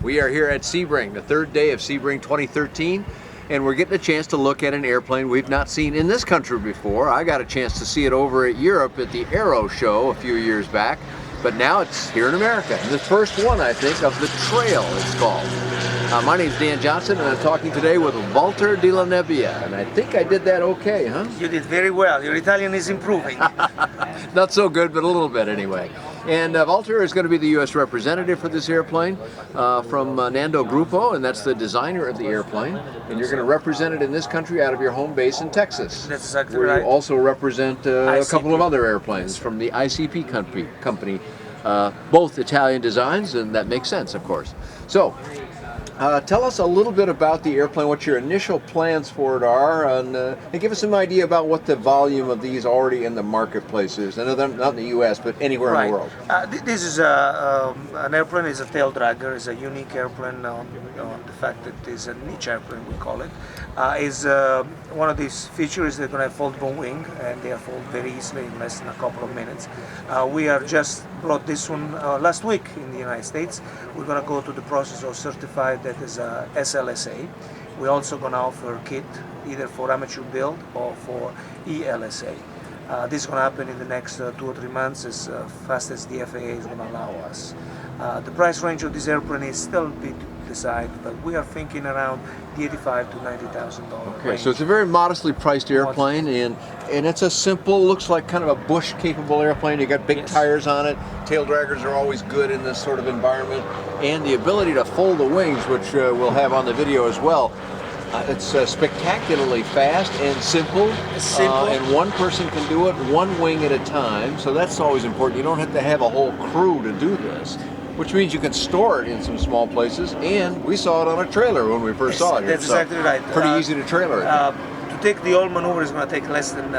We are here at Sebring, the third day of Sebring 2013, and we're getting a chance to look at an airplane we've not seen in this country before. I got a chance to see it over at Europe at the Aero Show a few years back, but now it's here in America. The first one, I think, of the Trail, it's called. My name's Dan Johnson, and I'm talking today with Walter de la Nebbia, and I think I did that okay, huh? You did very well. Your Italian is improving. Not so good, but a little bit anyway. And Walter is going to be the U.S. representative for this airplane from Nando Groppo, and that's the designer of the airplane. And you're going to represent it in this country out of your home base in Texas. That's exactly where right. You also represent a couple of other airplanes Yes. from the ICP company, both Italian designs, and that makes sense, of course. So, tell us a little bit about the airplane, what your initial plans for it are, and give us some idea about what the volume of these already in the marketplace is. I know they're not in the U.S., but anywhere in the world. This is an airplane, is a tail dragger, is a unique airplane on the fact that it's a niche airplane, we call it. One of these features, they're going to have foldable wing, and they are fold very easily in less than a couple of minutes. We are just brought this one last week in the United States. We're going to go through the process of certified that is a SLSA. We're also going to offer a kit either for amateur build or for ELSA. This is going to happen in the next 2 or 3 months as fast as the FAA is going to allow us. The price range of this airplane is still a bit decide, but we are thinking around the $85,000 to $90,000 Okay, range. so it's a very modestly priced airplane, and it's a simple, looks like kind of a bush-capable airplane. You got big Yes. tires on it. Tail draggers are always good in this sort of environment, and the ability to fold the wings, which we'll have on the video as well. It's spectacularly fast and simple, and one person can do it one wing at a time, so that's always important. You don't have to have a whole crew to do this, which means you can store it in some small places, and we saw it on a trailer when we first saw it here. That's exactly right. Pretty easy to trailer it. To take the whole maneuver is going to take less than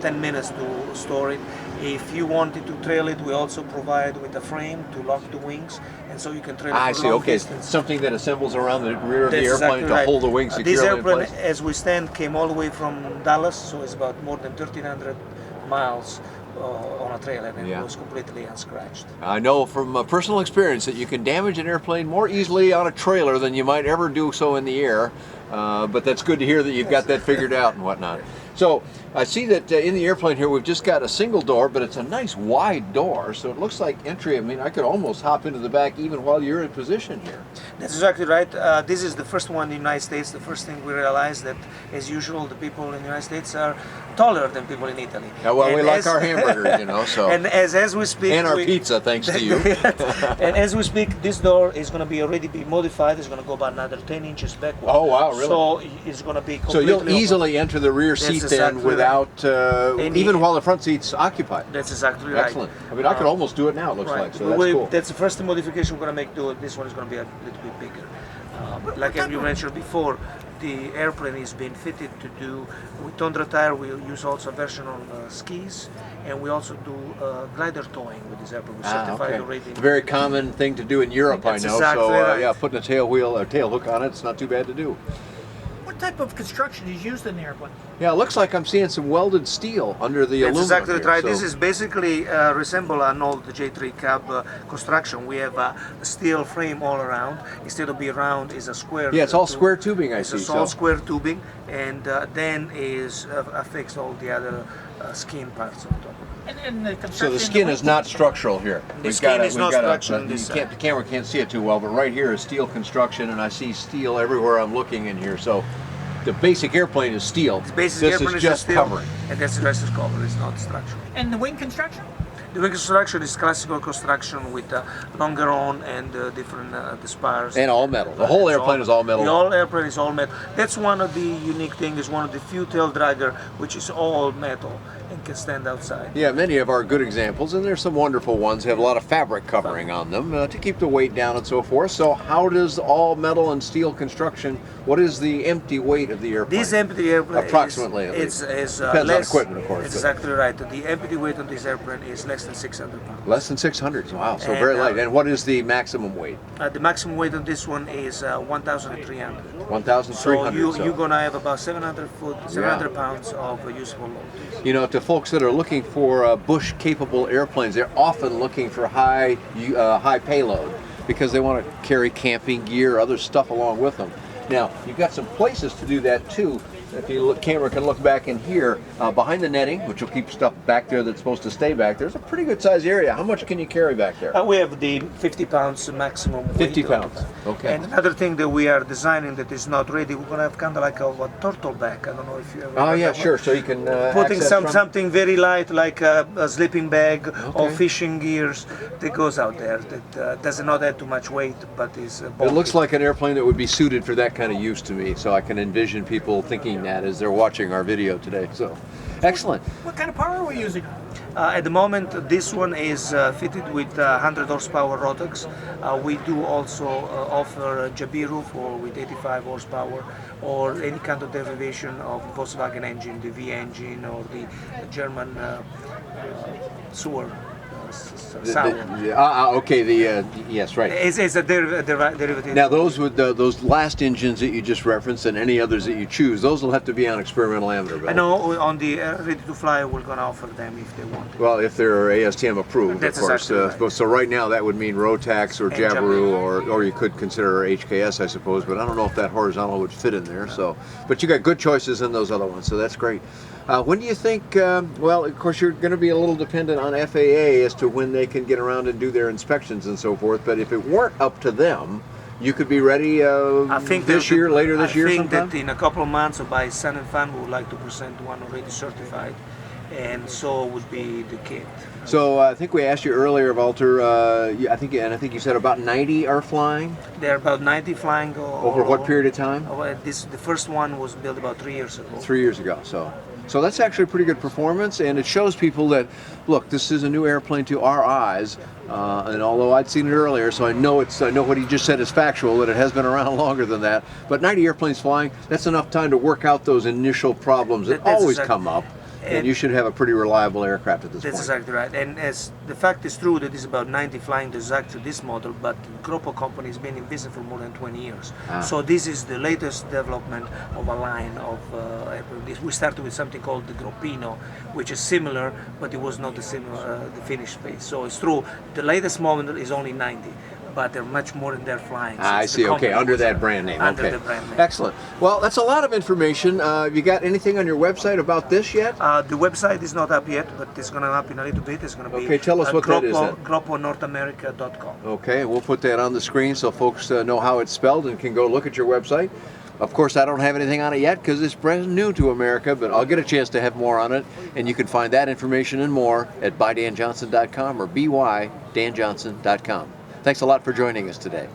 10 minutes to store it. If you wanted to trail it, we also provide with a frame to lock the wings, and so you can trail it for long distance. Something that assembles around the rear of the That's airplane exactly to right. hold the wings securely This in airplane, place. as we stand, came all the way from Dallas, so it's about more than 1,300 miles on a trailer, and it was completely unscratched. I know from personal experience that you can damage an airplane more easily on a trailer than you might ever do so in the air, but that's good to hear that you've got that figured out and whatnot. So I see that in the airplane here we've just got a single door, but it's a nice wide door, so it looks like entry. I mean, I could almost hop into the back even while you're in position here. That's exactly right. This is the first one in the United States. The first thing we realized that, as usual, the people in the United States are taller than people in Italy. Yeah, well, we like our hamburgers, you know. So and as we speak, and our pizza, thanks to you. And as we speak, this door is going to already be modified. It's going to go about another 10 inches backward. Oh wow, really? So it's going to be completely so you'll open. easily enter the rear seat then without even while the front seat's occupied. That's exactly right. Excellent. I mean, I could almost do it now. It looks like, so that's cool. That's the first modification we're going to make to it. This one is going to be a little bit bigger. Like you mentioned before, the airplane is being fitted to do with Tundra tire. We use also a version on skis, and we also do glider towing with this airplane. We certified already. It's a very common thing to do in Europe, I know. Exactly so yeah, putting a tail wheel or tail hook on it's not too bad to do. What type of construction is used in the airplane? Yeah, it looks like I'm seeing some welded steel under the aluminum. That's exactly here, right. so. This is basically resemble an old J3 cab construction. We have a steel frame all around. Instead of being round, is a square. Yeah, it's all square tubing. I see. It's all square tubing, and then is affixed all the other skin parts on top. And the construction. So the skin is not structural here. The skin is not structural. The camera can't see it too well, but right here is steel construction, and I see steel everywhere I'm looking in here. So the basic airplane is steel. The basic this airplane is just steel, covering. and that's the rest is covered. It's not structural. And the wing construction? The wing construction is classical construction with longer on and different the spars. And all metal. The whole airplane is all metal. The whole airplane is all metal. That's one of the unique things. Is one of the few tail dragger which is all metal and can stand outside. Yeah, many of our good examples, and there's some wonderful ones, have a lot of fabric covering on them to keep the weight down and so forth. So how does all metal and steel construction, what is the empty weight of the airplane? This empty airplane approximately is depends less, on equipment, of course. That's exactly right. The empty weight on this airplane is less than 600 pounds. Less than 600, wow, so very light. And what is the maximum weight? The maximum weight on this one is 1,300. 1,300. So you're gonna have about 700 pounds of usable load. You know, to folks that are looking for bush-capable airplanes, they're often looking for high payload. because they want to carry camping gear, other stuff along with them. Now, you've got some places to do that too. If you look, camera can look back in here, behind the netting, which will keep stuff back there that's supposed to stay back there. There's a pretty good size area. How much can you carry back there? We have the 50 pounds maximum weight. 50 pounds, okay. And another thing that we are designing that is not ready, we're going to have kind of like a turtle back. I don't know if you ever Oh heard yeah, that sure. one. So you can Putting access from- something very light like a sleeping bag or Okay. fishing gears that goes out there that does not add too much weight but is It looks like an airplane that would be suited for that kind of use to me, so I can envision people thinking that as they're watching our video today. So, excellent. What kind of power are we using? At the moment, this one is fitted with 100 horsepower Rotax. We do also offer Jabiru for with 85 horsepower, or any kind of derivation of Volkswagen engine, the V engine or the German Sauer. Okay. Yes, right. It's a derivative. Now those with those last engines that you just referenced, and any others that you choose, those will have to be on experimental amateur build. I know on the ready to fly, we're gonna offer them if they want. Well, if they're ASTM approved, That's of course. exactly right. So right now that would mean Rotax or And Jabiru, Jabiru. or you could consider HKS, I suppose. But I don't know if that horizontal would fit in there. So, but you got good choices in those other ones, so that's great. When do you think? Well, of course, you're going to be a little dependent on FAA as to when they can get around and do their inspections and so forth. But if it weren't up to them, you could be ready I think this year, later this year I think sometime? that in a couple of months, by Sun and Fun, we would like to present one already certified, and so would be the kit. So I think we asked you earlier, Walter. I think you said about 90 are flying. There are about 90 flying. Over what period of time? The first one was built about 3 years ago. 3 years ago. So that's actually pretty good performance, and it shows people that, look, this is a new airplane to our eyes, and although I'd seen it earlier, so I know what he just said is factual, that it has been around longer than that. But 90 airplanes flying, that's enough time to work out those initial problems that That's always exactly- come up, and you should have a pretty reliable aircraft at this That's point. exactly right. And as the fact is true that it's about 90 flying the exact this model, but Groppo company has been in business for more than 20 years. Ah. So this is the latest development of a line of airplanes. We started with something called the Groppino, which is similar, but it was not the similar, the finished piece. So it's true, the latest model is only 90. But they're much more in their flying. So I it's the see. Okay, company under was, that brand name. Under Okay, the brand name. excellent. Well, that's a lot of information. You got anything on your website about this yet? The website is not up yet, but it's going to up in a little bit. It's going to be Okay, tell us what that is then. GroppoNorthAmerica.com. Okay, we'll put that on the screen so folks know how it's spelled and can go look at your website. Of course, I don't have anything on it yet because it's brand new to America, but I'll get a chance to have more on it, and you can find that information and more at bydanjohnson.com or bydanjohnson.com. Thanks a lot for joining us today.